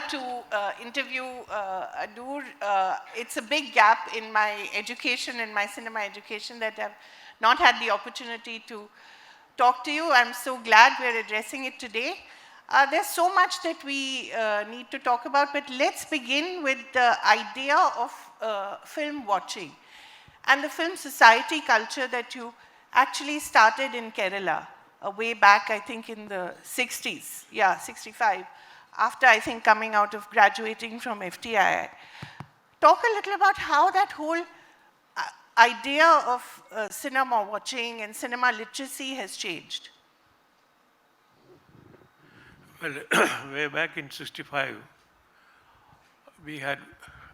to interview Adoor. It's a big gap in my education, in my cinema education, that I've not had the opportunity to talk to you. I'm so glad we're addressing it today. There's so much that we need to talk about, but let's begin with the idea of film watching and the film society culture that you actually started in Kerala way back, I think in the 60s, yeah, 65, after I think coming out of graduating from FTI. Talk a little about how that whole idea of cinema watching and cinema literacy has changed. Well, way back in 65, we had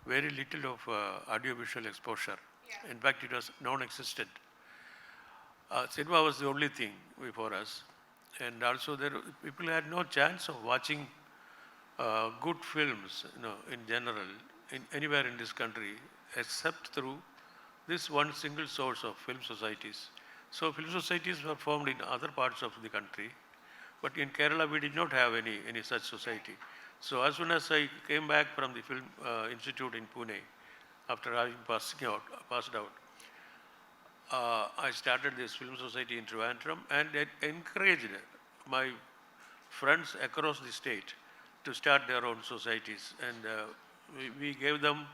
very little of audiovisual exposure. Yeah. In fact, it was non-existent. Cinema was the only thing before us. And also people had no chance of watching good films, in general, anywhere in this country, except through this one single source of film societies. So film societies were formed in other parts of the country, but in Kerala we did not have any such society. So as soon as I came back from the Film Institute in Pune, after having passed out, I started this film society in Trivandrum, and it encouraged my friends across the state to start their own societies. And we gave them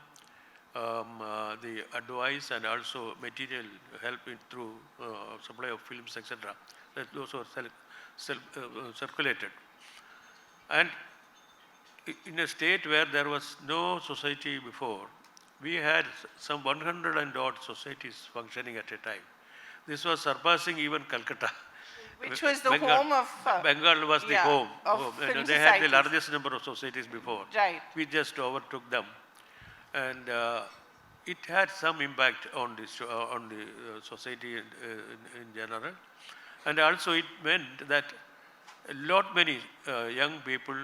the advice and also material help through supply of films, etc. That those were circulated. And in a state where there was no society before, we had some 100 and odd societies functioning at a time. This was surpassing even Calcutta. Which was the home of... Bengal was the home. Film they had the largest number of societies before. Right. We just overtook them. And it had some impact on the society in general. And also it meant that many young people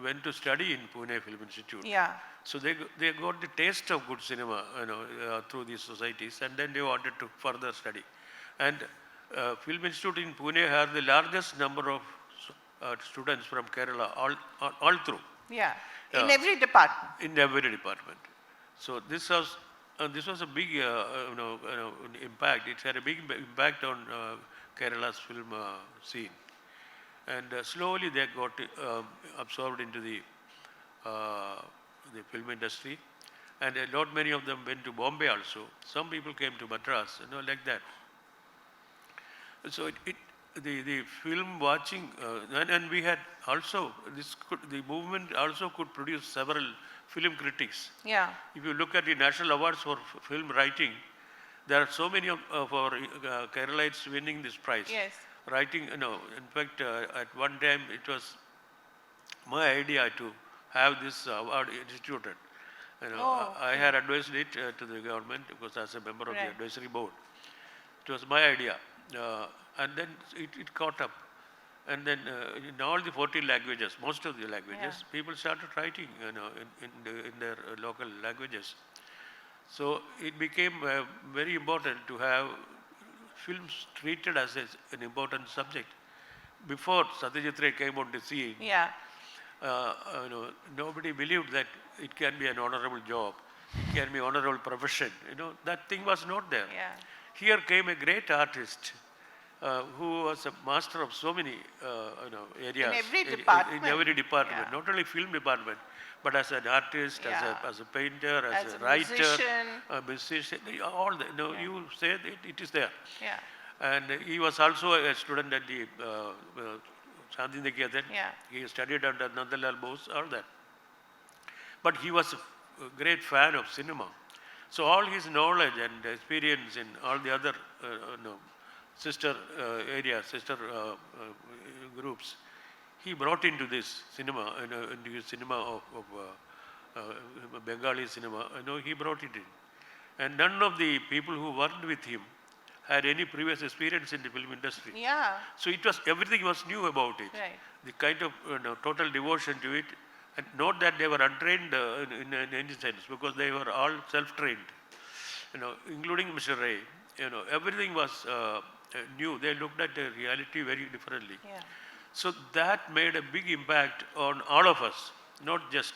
went to study in Pune Film Institute. Yeah. So they got the taste of good cinema, through these societies, and then they wanted to further study. And Film Institute in Pune had the largest number of students from Kerala all through. Yeah. In every department. In every department. So this was a big impact. It had a big impact on Kerala's film scene. And slowly they got absorbed into the film industry. And many of them went to Bombay also. Some people came to Madras, like that. So the film watching, and we had also, the movement also could produce several film critics. Yeah. If you look at the national awards for film writing, there are so many of our Keralites winning this prize. Yes. Writing, in fact, at one time it was my idea to have this award instituted. I had advised it to the government because as a member of the advisory board. It was my idea. And then it caught up. And then in all the 14 languages, most of the languages, people started writing in their local languages. So it became very important to have films treated as an important subject. Before Satyajit Ray came on the scene, nobody believed that it can be an honorable job, it can be an honorable profession. That thing was not there. Yeah. Here came a great artist who was a master of so many areas. In every department. In every department, not only film department, but as an artist, as a painter, as a writer, a musician, all that. You say it is there. Yeah. And he was also a student at the Shanti Niketan. Yeah. He studied under Nandalal Bose, all that. But he was a great fan of cinema. So all his knowledge and experience in all the other sister areas, sister groups, he brought into this cinema, into his cinema of Bengali cinema. He brought it in. And none of the people who worked with him had any previous experience in the film industry. Yeah. So everything was new about it. Right. The kind of total devotion to it, and not that they were untrained in any sense, because they were all self-trained. Including Mr. Ray. Everything was new. They looked at the reality very differently. Yeah. So that made a big impact on all of us. not just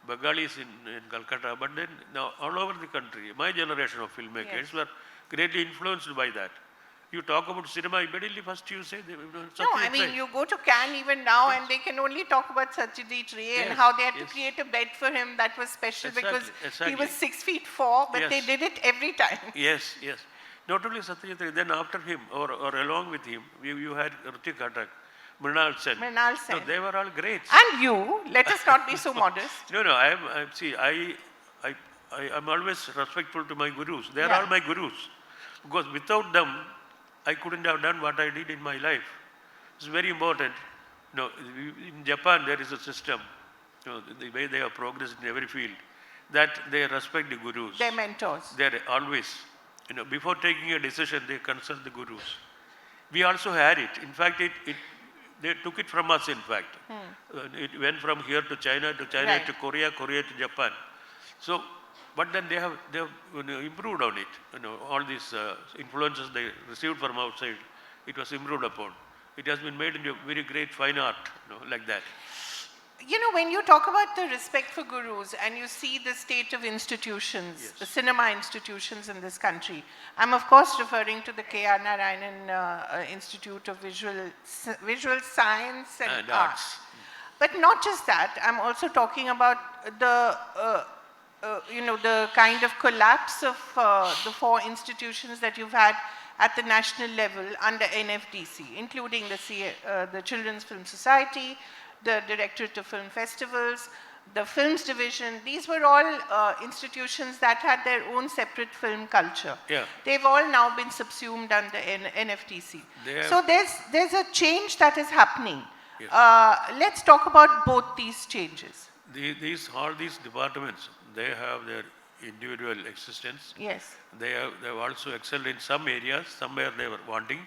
Bengalis in Calcutta, but then now all over the country. My generation of filmmakers were greatly influenced by that. You talk about cinema, immediately first you say, No, I mean, you go to Cannes even now and they can only talk about Satyajit Ray and how they had to create a bed for him that was special because he was 6'4", but they did it every time. Yes, yes. Not only Satyajit Ray, then after him or along with him, you had Ritik Ghatak, Mrinal Sen. No, they were all great. And you, let us not be so modest. No, I'm always respectful to my gurus. They are all my gurus. Because without them, I couldn't have done what I did in my life. It's very important. No, in Japan, there is a system, the way they have progressed in every field, that they respect the gurus. Their mentors. They're always, before taking a decision, they consult the gurus. We also had it. In fact, they took it from us, in fact. It went from here to China to Korea, Korea to Japan. So, but then they have improved on it. All these influences they received from outside, it was improved upon. It has been made into a very great fine art, like that. When you talk about the respect for gurus and you see the state of institutions, the cinema institutions in this country, I'm of course referring to the K.R. Narayanan Institute of Visual Science and Arts. But not just that, I'm also talking about the kind of collapse of the 4 institutions that you've had at the national level under NFDC, including the Children's Film Society, the Directorate of Film Festivals, the Films Division. These were all institutions that had their own separate film culture. They've all now been subsumed under NFDC. So there's a change that is happening. Let's talk about both these changes. All these departments, they have their individual existence. Yes. They have also excelled in some areas, somewhere they were wanting,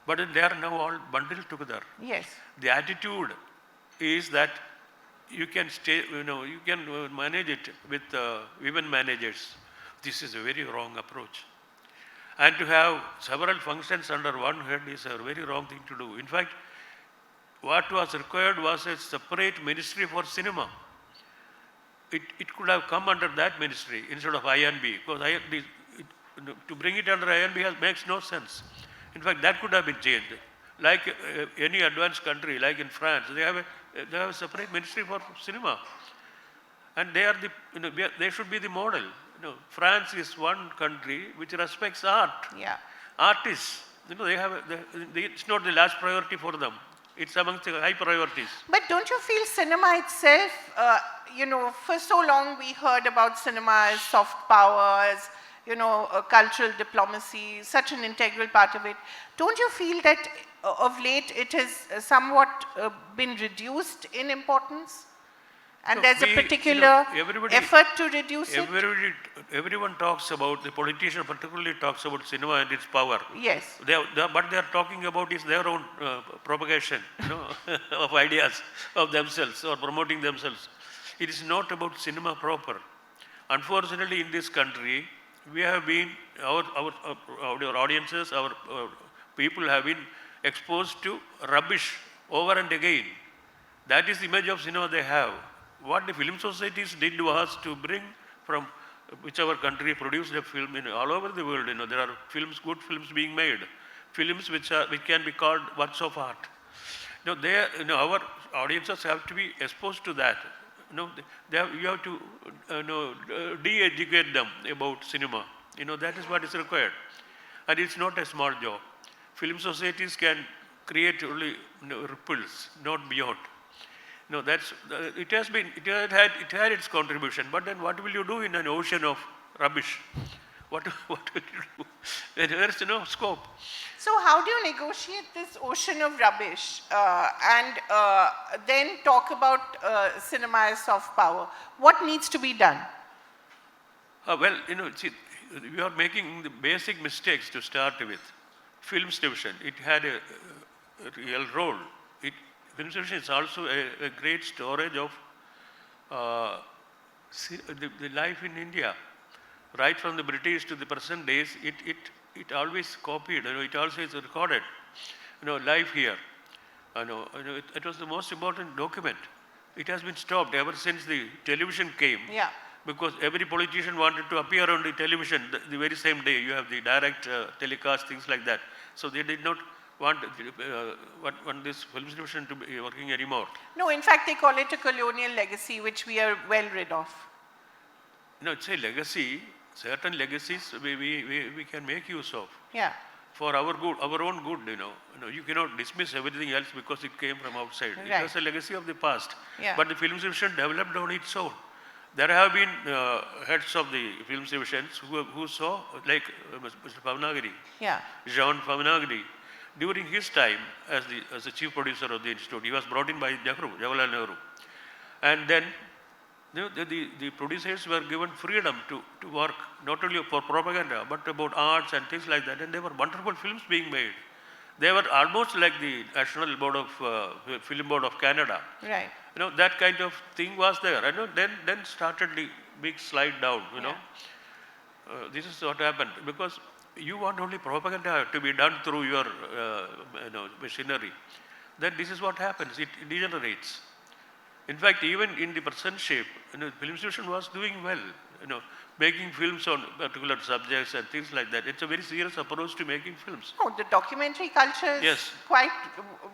but they are now all bundled together. Yes. The attitude is that you can you can manage it with women managers. This is a very wrong approach. And to have several functions under one head is a very wrong thing to do. In fact, what was required was a separate ministry for cinema. It could have come under that ministry instead of I&B, because to bring it under I&B makes no sense. In fact, that could have been changed. Like any advanced country, like in France, they have a separate ministry for cinema, and they should be the model. France is one country which respects art. Artists, it's not the last priority for them. It's amongst the high priorities. But don't you feel cinema itself, for so long we heard about cinema as soft power, as, cultural diplomacy, such an integral part of it. Don't you feel that of late it has somewhat been reduced in importance? And there's a particular effort to reduce it? Everyone talks about, the politician particularly talks about cinema and its power. Yes. What they are talking about is their own propagation of ideas of themselves or promoting themselves. It is not about cinema proper. Unfortunately, in this country, we have been, our audiences, our people have been exposed to rubbish over and again. That is the image of cinema they have. What the film societies did was to bring from whichever country produced a film all over the world. There are films, good films being made, films which can be called works of art. Our audiences have to be exposed to that. You have to de-educate them about cinema. That is what is required, and it's not a small job. Film societies can create only ripples, not beyond. It had its contribution, but then what will you do in an ocean of rubbish? What will you do? There is no scope. So how do you negotiate this ocean of rubbish and then talk about cinema as soft power? What needs to be done? We are making the basic mistakes to start with. Films division, it had a real role. Film division is also a great storage of the life in India. Right from the British to the present days, it always copied, it also is recorded, life here. It was the most important document. It has been stopped ever since the television came. Yeah. Because every politician wanted to appear on the television the very same day. You have the direct telecast, things like that. So they did not want this film division to be working anymore. No, in fact, they call it a colonial legacy, which we are well rid of. No, it's a legacy. Certain legacies we can make use of. Yeah. For our good, our own good, you cannot dismiss everything else because it came from outside. Right. It was a legacy of the past. Yeah. But the film division developed on its own. There have been heads of the film divisions who saw, like Mr. Pavanagari, Yeah. Jean Pavanagari, during his time as the chief producer of the institute. He was brought in by Jawaharlal Nehru. And then the producers were given freedom to work not only for propaganda but about arts and things like that, and there were wonderful films being made. They were almost like the National Board of Film Board of Canada. Right. That kind of thing was there. Then started the big slide down. This is what happened because you want only propaganda to be done through your machinery. Then this is what happens. It degenerates. In fact, even in the present shape, film institution was doing well, making films on particular subjects and things like that. It's a very serious approach to making films. Oh, the documentary culture is quite,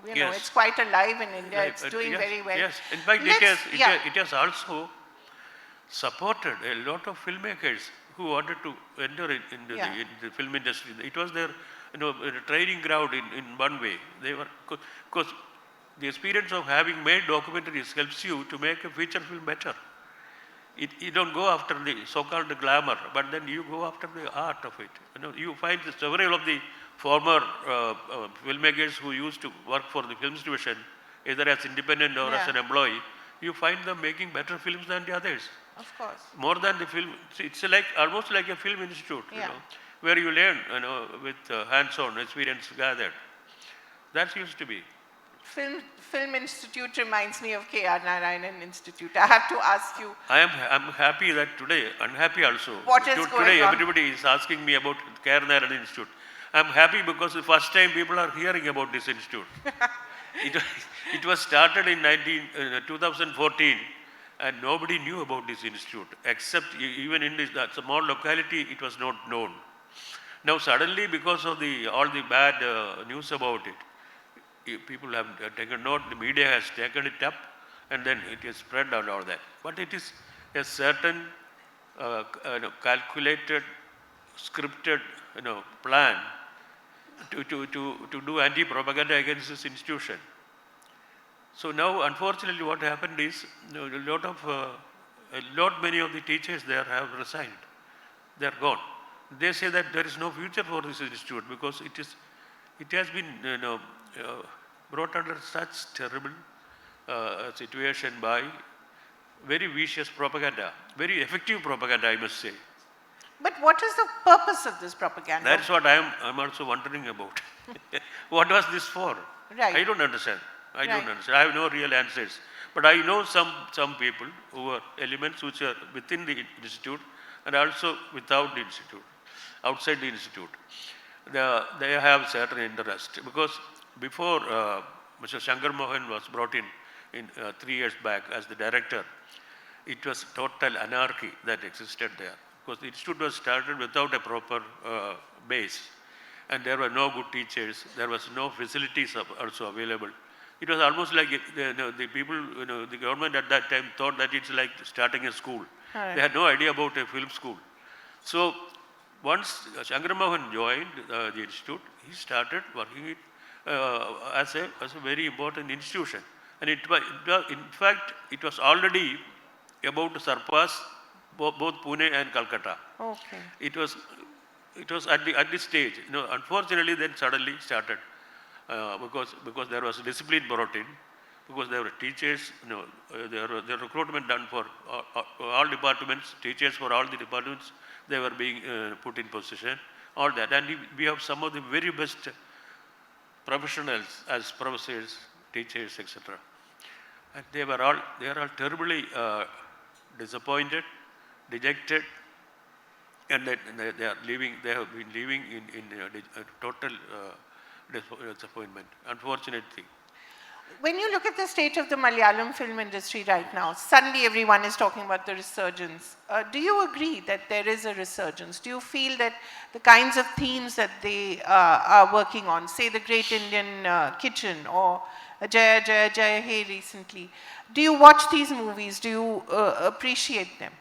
it's quite alive in India. Right. It's doing very well. Yes, in fact, it has also supported a lot of filmmakers who wanted to enter into the film industry. It was their, training ground in one way. They were, because the experience of having made documentaries helps you to make a feature film better. You don't go after the so-called glamour, but then you go after the art of it. You find several of the former filmmakers who used to work for the films division, either as independent or as an employee, you find them making better films than the others. Of course. More than the film, it's like almost like a film institute, where you learn, with hands-on experience gathered. That used to be. Film Institute reminds me of K.R. Narayanan Institute. I have to ask you. I'm happy that today, unhappy also. What is going today on? Everybody is asking me about K.R. Narayanan Institute. I'm happy because the first time people are hearing about this institute. It was started in 2014 and nobody knew about this institute except even in this small locality it was not known. Now suddenly because of all the bad news about it, people have taken note, the media has taken it up and then it is spread and all that. But it is a certain calculated, scripted plan to do anti-propaganda against this institution. So now unfortunately what happened is many of the teachers there have resigned. They are gone. They say that there is no future for this institute because it has been brought under such terrible situation by very vicious propaganda, very effective propaganda, I must say. But what is the purpose of this propaganda? That's what I'm also wondering about. What was this for? Right. I don't understand. I don't understand. I have no real answers. But I know some people who are elements which are within the institute and also without the institute, outside the institute. They have certain interest because before Mr. Shankar Mohan was brought in 3 years back as the director, it was total anarchy that existed there because the institute was started without a proper base and there were no good teachers, there was no facilities also available. It was almost like the people, the government at that time thought that it's like starting a school. Right. They had no idea about a film school. So once Shankar Mohan joined the institute, he started working it as a very important institution. And in fact, it was already about to surpass both Pune and Calcutta. Okay. It was at this stage. Unfortunately, then suddenly started because there was discipline brought in, because there were teachers. There recruitment done for all departments, teachers for all the departments. They were being put in position. All that, and we have some of the very best professionals as professors, teachers, etc. And they are all terribly disappointed, dejected, and they are living. They have been living in total disappointment. Unfortunate thing. When you look at the state of the Malayalam film industry right now, suddenly everyone is talking about the resurgence. Do you agree that there is a resurgence? Do you feel that the kinds of themes that they are working on, say the Great Indian Kitchen or Jaya Jaya Jaya Hey recently, do you watch these movies? Do you appreciate them?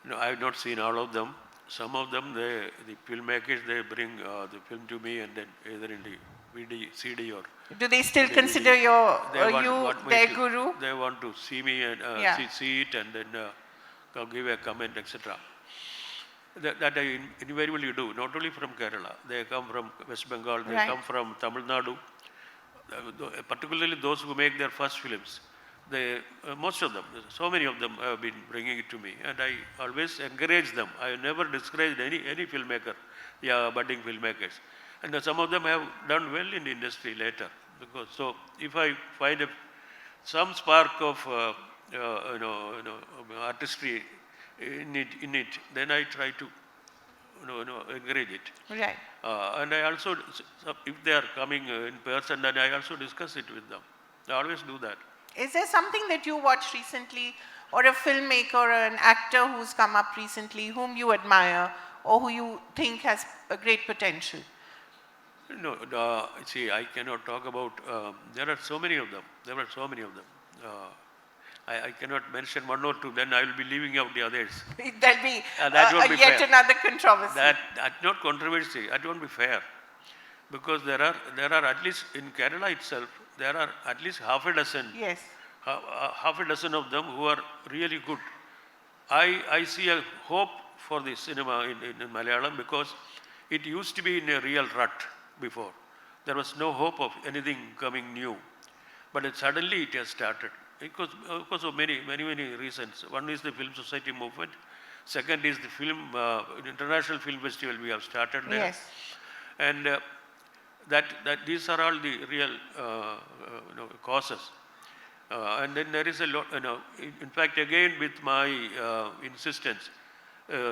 No, I have not seen all of them. Some of them, the filmmakers, they bring the film to me and then either in the VD, CD or do they still DVD. consider your, They you their guru? They want to see me and see it and then give a comment, etc. That I invariably do, not only from Kerala. They come from West Bengal, they come from Tamil Nadu, particularly those who make their first films. Most of them, so many of them have been bringing it to me, and I always encourage them. I have never discouraged any filmmaker, budding filmmakers. And some of them have done well in the industry later. Because so, if I find some spark of artistry in it, then I try to encourage it. Right. And I also, if they are coming in person, then I also discuss it with them. I always do that. Is there something that you watched recently, or a filmmaker or an actor who's come up recently whom you admire or who you think has a great potential? No, see, I cannot talk about, there are so many of them. There are so many of them. I cannot mention one or two, then I will be leaving out the others. There'll be, that won't be yet fair. Another controversy. That's not controversy, that won't be fair. Because there are at least, in Kerala itself, there are at least half a dozen. Yes. Half a dozen of them who are really good. I see a hope for the cinema in Malayalam because it used to be in a real rut before. There was no hope of anything coming new. But suddenly it has started because of many reasons. One is the Film Society movement. Second is the International Film Festival we have started there. Yes. And that these are all the real causes. And then there is a lot, in fact, again with my insistence,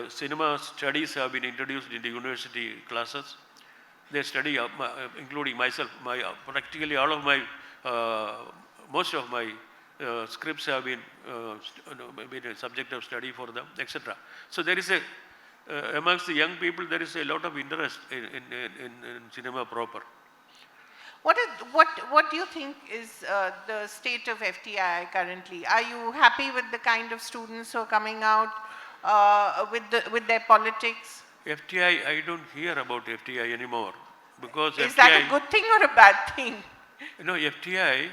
cinema studies have been introduced in the university classes. They study, including myself, practically all of my, most of my scripts have been a subject of study for them, etc. So there is amongst the young people, there is a lot of interest in cinema proper. What do you think is the state of FTI currently? Are you happy with the kind of students who are coming out with their politics? FTI, I don't hear about FTI anymore because is that a good thing or a bad thing? No, FTI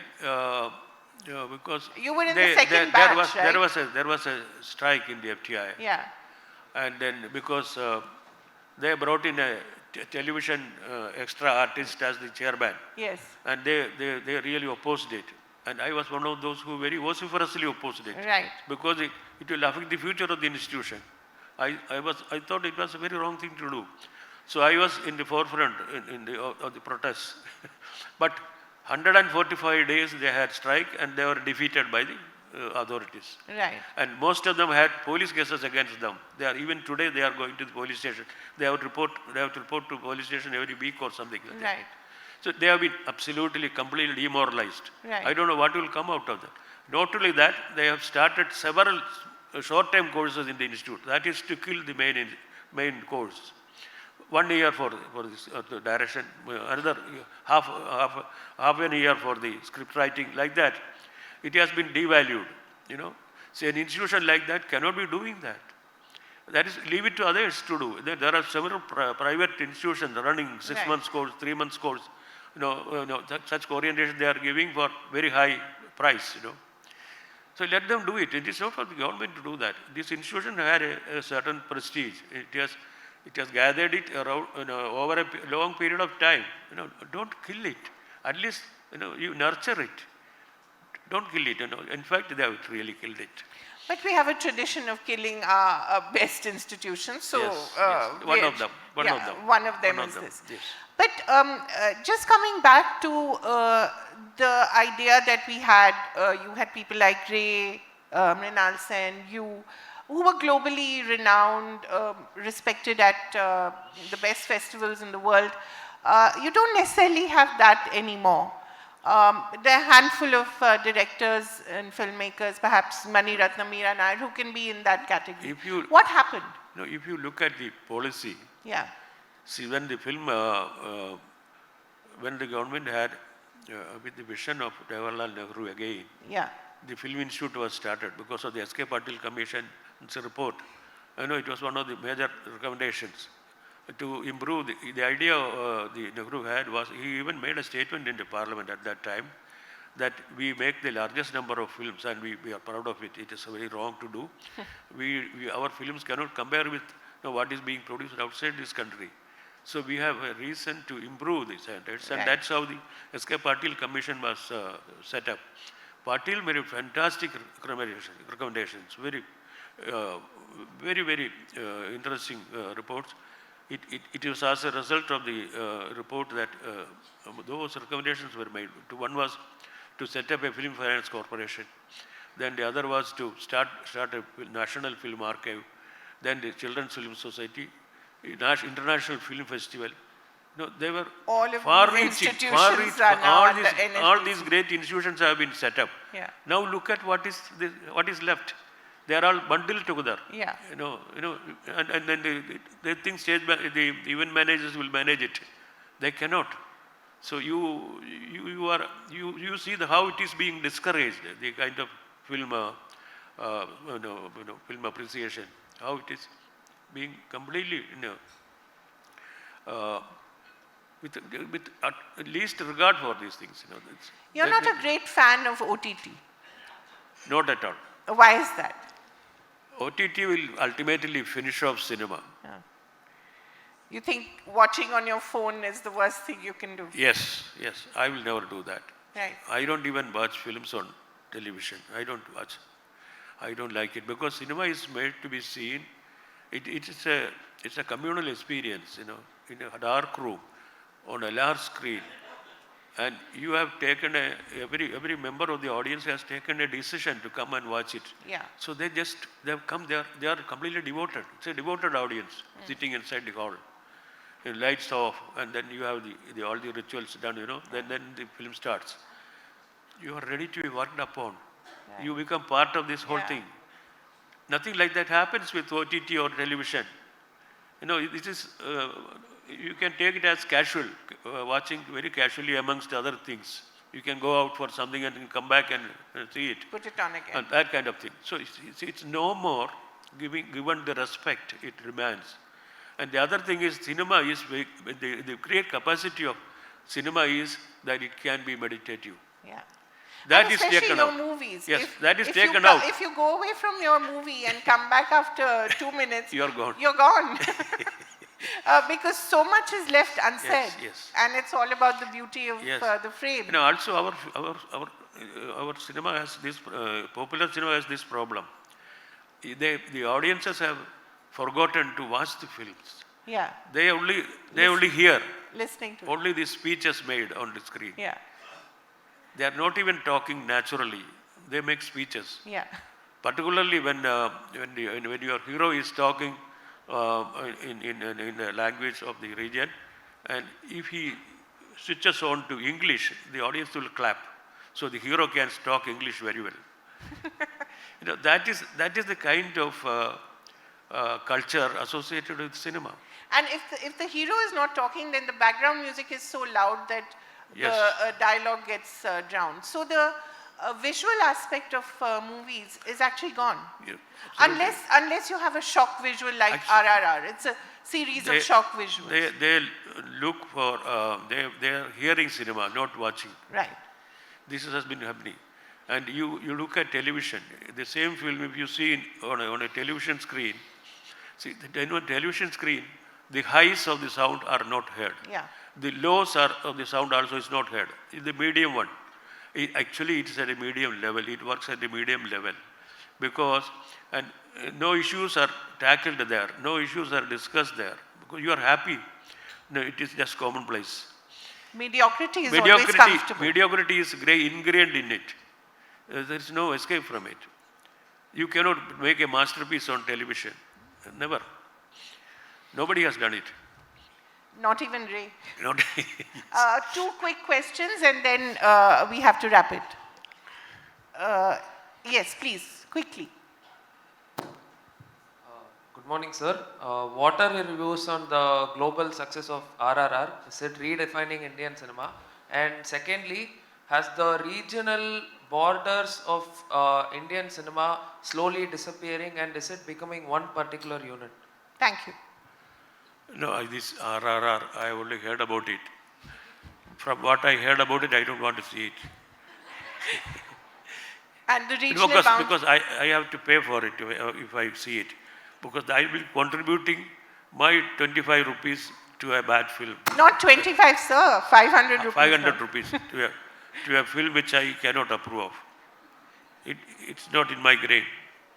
because you were in the second batch, right? There was a strike in the FTI. Yeah. And then because they brought in a television extra artist as the chairman. Yes. And they really opposed it. And I was one of those who very vociferously opposed it. Right. Because it will affect the future of the institution. I thought it was a very wrong thing to do. So I was in the forefront of the protests. But 145 days they had strike and they were defeated by the authorities. Right. And most of them had police cases against them. Even today they are going to the police station. They have to report to police station every week or something like that. Right. So they have been absolutely, completely demoralized. Right. I don't know what will come out of that. Not only that, they have started several short-term courses in the institute. That is to kill the main course. 1 year for this the direction, another half an year for the script writing, like that. It has been devalued, So an institution like that cannot be doing that. That is, leave it to others to do. There are several private institutions running 6 months course, 3 months course. Such orientation they are giving for very high price, So let them do it. It is not for the government to do that. This institution had a certain prestige. It has gathered it around, over a long period of time. Don't kill it. At least, you nurture it. Don't kill it. In fact, they have really killed it. But we have a tradition of killing our best institutions. So yes. One of them. One of them is this. Yes. But just coming back to the idea that we had, you had people like Ray, Mrinal Sen, you, who were globally renowned, respected at the best festivals in the world. You don't necessarily have that anymore. There are a handful of directors and filmmakers, perhaps Mani Ratna, Meera Nair, who can be in that category. What happened? No, if you look at the policy, Yeah. see when the film, when the government had with the vision of Jawaharlal Nehru again, Yeah. the Film Institute was started because of the S.K. Patil Commission's report. I know it was one of the major recommendations to improve. The idea the Nehru had was, he even made a statement in the parliament at that time that we make the largest number of films and we are proud of it. It is very wrong to do. Our films cannot compare with what is being produced outside this country. So we have a reason to improve the standards, and that's how the S.K. Patil Commission was set up. Patil made fantastic recommendations, very interesting reports. It was as a result of the report that those recommendations were made. One was to set up a film finance corporation. Then the other was to start a national film archive. Then the Children's Film Society, International Film Festival. No, they were far-reaching. All these great institutions have been set up. Yeah. Now look at what is left. They are all bundled together. Yeah. And then they think the event managers will manage it. They cannot. So you see how it is being discouraged. The kind of film film appreciation, how it is being completely with at least regard for these things. You're not a great fan of OTT. Not at all. Why is that? OTT will ultimately finish off cinema. Yeah. You think watching on your phone is the worst thing you can do? Yes. I will never do that. Right. I don't even watch films on television. I don't like it because cinema is made to be seen. It's a communal experience, in a dark room, on a large screen. And you have taken every member of the audience has taken a decision to come and watch it. Yeah. So they've come there, they are completely devoted. It's a devoted audience sitting inside the hall. The lights off, and then you have all the rituals done, then the film starts. You are ready to be worked upon. Right. You become part of this whole thing. Nothing like that happens with OTT or television. It is, you can take it as casual, watching very casually amongst other things. You can go out for something and come back and see it. Put it on again. And that kind of thing. So it's no more given the respect it demands. And the other thing is cinema is, the great capacity of cinema is that it can be meditative. Yeah. That and is especially taken your out. movies. Yes, that is taken out. If you go away from your movie and come back after 2 minutes, you're gone. You're gone. Because so much is left unsaid. Yes. And it's all about the beauty of the frame. Also our cinema has this, popular cinema has this problem. The audiences have forgotten to watch the films. Yeah. They only hear. Listening to only the speeches made on the screen. Yeah. They are not even talking naturally. They make speeches. Yeah. Particularly when your hero is talking in the language of the region, and if he switches on to English, the audience will clap. So the hero can talk English very well. That is the kind of culture associated with cinema. And if the hero is not talking, then the background music is so loud that the dialogue gets drowned. So the visual aspect of movies is actually gone. Yeah, unless you have a shock visual like RRR. It's a series of shock visuals. They look for, they are hearing cinema, not watching. Right. This has been happening. And you look at television, the same film, if you see on a television screen, on television screen, the highs of the sound are not heard. Yeah. The lows of the sound also is not heard. The medium one. Actually, it is at a medium level. It works at a medium level. Because, and no issues are tackled there. No issues are discussed there. Because you are happy. No, it is just commonplace. Mediocrity is always comfortable. Mediocrity is ingrained in it. There is no escape from it. You cannot make a masterpiece on television. Never. Nobody has done it. Not even Ray. Not Two quick questions and then we have to wrap it. Yes, please, quickly. Good morning, sir. What are your views on the global success of RRR? Is it redefining Indian cinema? And secondly, has the regional borders of Indian cinema slowly disappearing, and is it becoming one particular unit? Thank you. No, this RRR, I only heard about it. From what I heard about it, I don't want to see it. And the regional bound... Because I have to pay for it if I see it. Because I will be contributing my 25 rupees to a bad film. Not 25, sir. 500 rupees. 500 rupees to a film which I cannot approve of. It's not in my grain.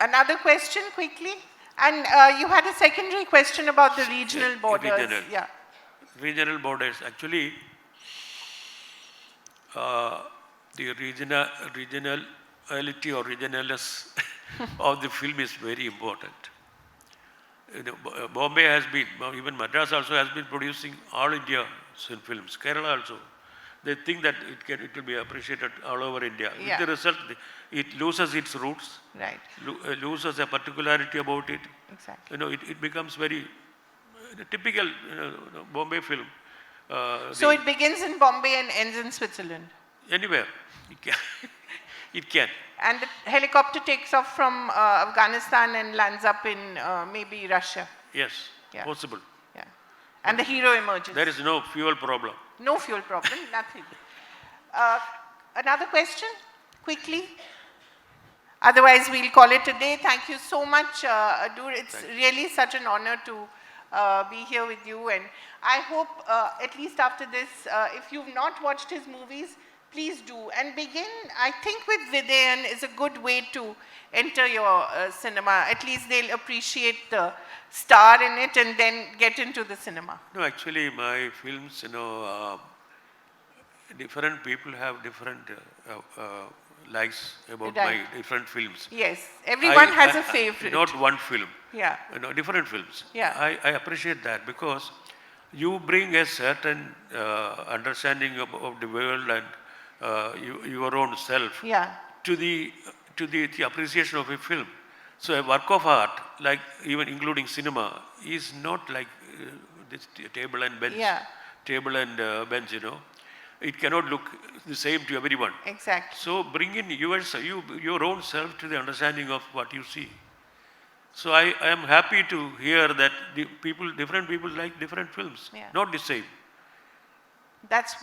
Another question, quickly. And you had a secondary question about the regional borders. Regional. Yeah. Regional borders. Actually, the regionality or regionalness of the film is very important. You know, Bombay has been, even Madras also has been producing all India films. Kerala also. They think that it will be appreciated all over India. Yeah. With the result, it loses its roots. Right. Loses a particularity about it. Exactly. You know, it becomes very typical Bombay film. So it begins in Bombay and ends in Switzerland. Anywhere, it can. It can. And the helicopter takes off from Afghanistan and lands up in maybe Russia. Yes, Yeah. possible. Yeah. And the hero emerges. There is no fuel problem. No fuel problem, nothing. Another question, quickly. Otherwise, we'll call it a day. Thank you so much, Adoor. It's really such an honor to be here with you. And I hope, at least after this, if you've not watched his movies, please do. And begin, I think, with Vidayan is a good way to enter your cinema. At least they'll appreciate the star in it and then get into the cinema. No, actually, my films, different people have different likes about my different films. Yes, everyone has a favorite. Not one film. Yeah. Different films. Yeah. I appreciate that because you bring a certain understanding of the world and your own self to the appreciation of a film. So a work of art, like even including cinema, is not like this table and bench. Yeah. Table and bench, It cannot look the same to everyone. Exactly. So bring in your own self to the understanding of what you see. So I am happy to hear that different people like different films, not the same. That's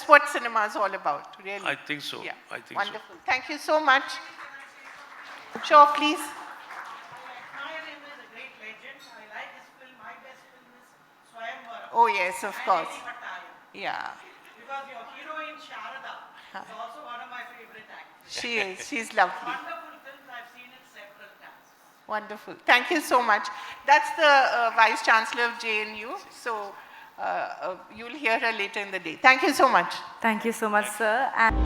what cinema is all about, really. I think so. Yeah. I think Wonderful. so. Thank you so much. Sure, please. Oh yes, of course. Yeah. Because your heroine Sharada is also one of my favorite actors. She is. She's lovely. Wonderful films. I've seen it several times. Wonderful. Thank you so much. That's the Vice Chancellor of JNU. So you'll hear her later in the day. Thank you so much. Thank you so much, sir. And